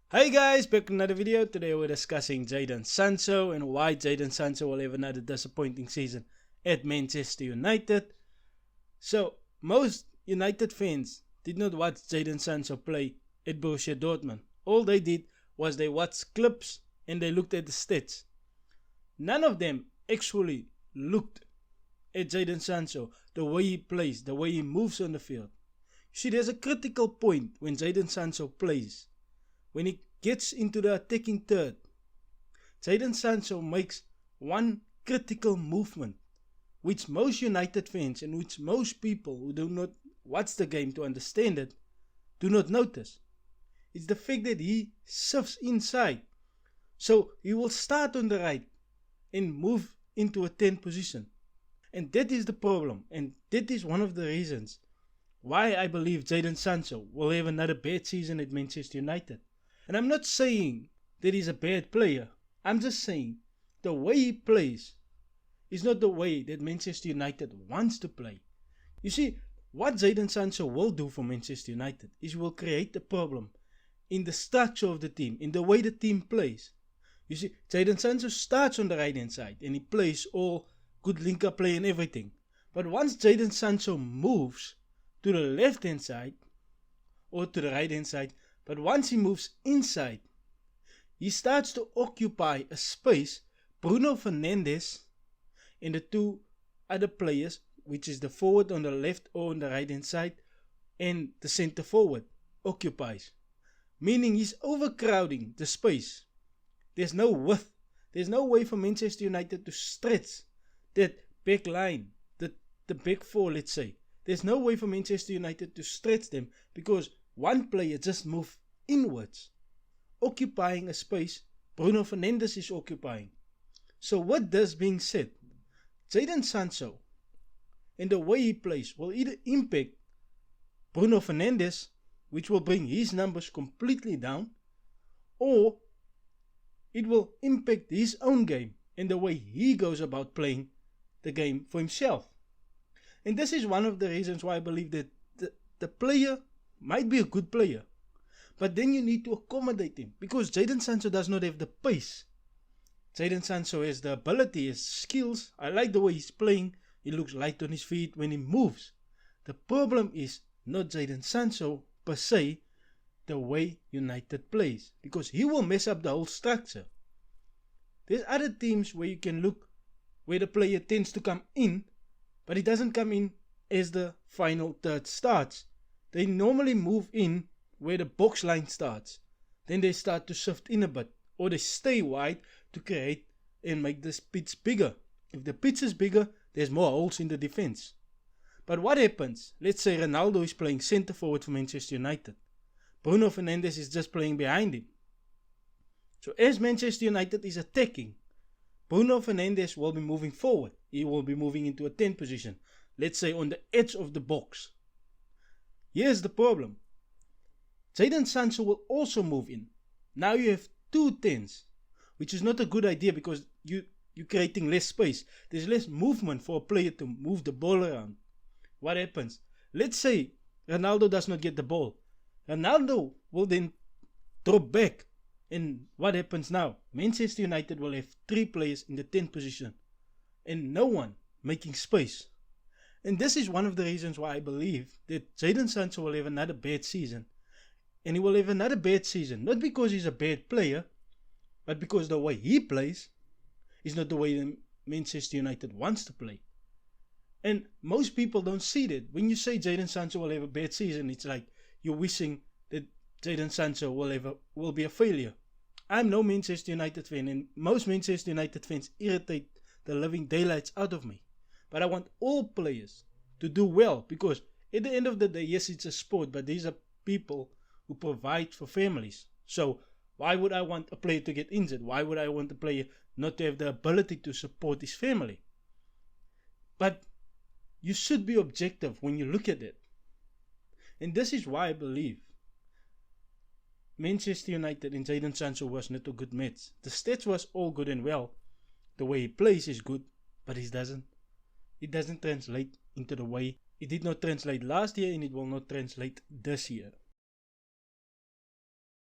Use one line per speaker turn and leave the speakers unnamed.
Hey guys, back with another video. Today we're discussing Jadon Sancho and why Jadon Sancho will have another disappointing season at Manchester United. So, most United fans did not watch Jadon Sancho play at Borussia Dortmund. All they did was they watched clips and they looked at the stats. None of them actually looked at Jadon Sancho, the way he plays, the way he moves on the field. See, there's a critical point when Jadon Sancho plays. When he gets into the attacking third, Jadon Sancho makes one critical movement, which most United fans and which most people who do not watch the game to understand it do not notice. It's the fact that he shifts inside. So he will start on the right and move into a 10 position. And that is the problem. And that is one of the reasons why I believe Jadon Sancho will have another bad season at Manchester United. And I'm not saying that he's a bad player. I'm just saying the way he plays is not the way that Manchester United wants to play. You see, what Jadon Sancho will do for Manchester United is he will create a problem in the structure of the team, in the way the team plays. You see, Jadon Sancho starts on the right hand side and he plays all good link-up play and everything. But once Jadon Sancho moves to the left hand side or to the right hand side, but once he moves inside, he starts to occupy a space Bruno Fernandes and the two other players, which is the forward on the left or on the right hand side, and the center forward, occupies. Meaning he's overcrowding the space. There's no width. There's no way for Manchester United to stretch that back line, the back four, let's say. There's no way for Manchester United to stretch them because one player just moved inwards, occupying a space Bruno Fernandes is occupying. So with this being said, Jadon Sancho and the way he plays will either impact Bruno Fernandes, which will bring his numbers completely down, or it will impact his own game and the way he goes about playing the game for himself. And this is one of the reasons why I believe that the player might be a good player, but then you need to accommodate him because Jadon Sancho does not have the pace. Jadon Sancho has the ability, his skills. I like the way he's playing. He looks light on his feet when he moves. The problem is not Jadon Sancho per se, the way United plays, because he will mess up the whole structure. There's other teams where you can look where the player tends to come in, but he doesn't come in as the final third starts. They normally move in where the box line starts. Then they start to shift in a bit, or they stay wide to create and make this pitch bigger. If the pitch is bigger, there's more holes in the defense. But what happens? Let's say Ronaldo is playing center forward for Manchester United. Bruno Fernandes is just playing behind him. So as Manchester United is attacking, Bruno Fernandes will be moving forward. He will be moving into a 10 position. Let's say on the edge of the box. Here's the problem. Jadon Sancho will also move in. Now you have two 10s, which is not a good idea because you're creating less space. There's less movement for a player to move the ball around. What happens? Let's say Ronaldo does not get the ball. Ronaldo will then drop back. And what happens now? Manchester United will have 3 players in the 10 position and no one making space. And this is one of the reasons why I believe that Jadon Sancho will have another bad season. And he will have another bad season, not because he's a bad player, but because the way he plays is not the way that Manchester United wants to play. And most people don't see that. When you say Jadon Sancho will have a bad season, it's like you're wishing that Jadon Sancho will be a failure. I'm no Manchester United fan, and most Manchester United fans irritate the living daylights out of me. But I want all players to do well because at the end of the day, yes, it's a sport, but these are people who provide for families. So why would I want a player to get injured? Why would I want a player not to have the ability to support his family? But you should be objective when you look at it. And this is why I believe Manchester United and Jadon Sancho was not a good match. The stats was all good and well. The way he plays is good, but it doesn't translate into the way it did not translate last year, and it will not translate this year.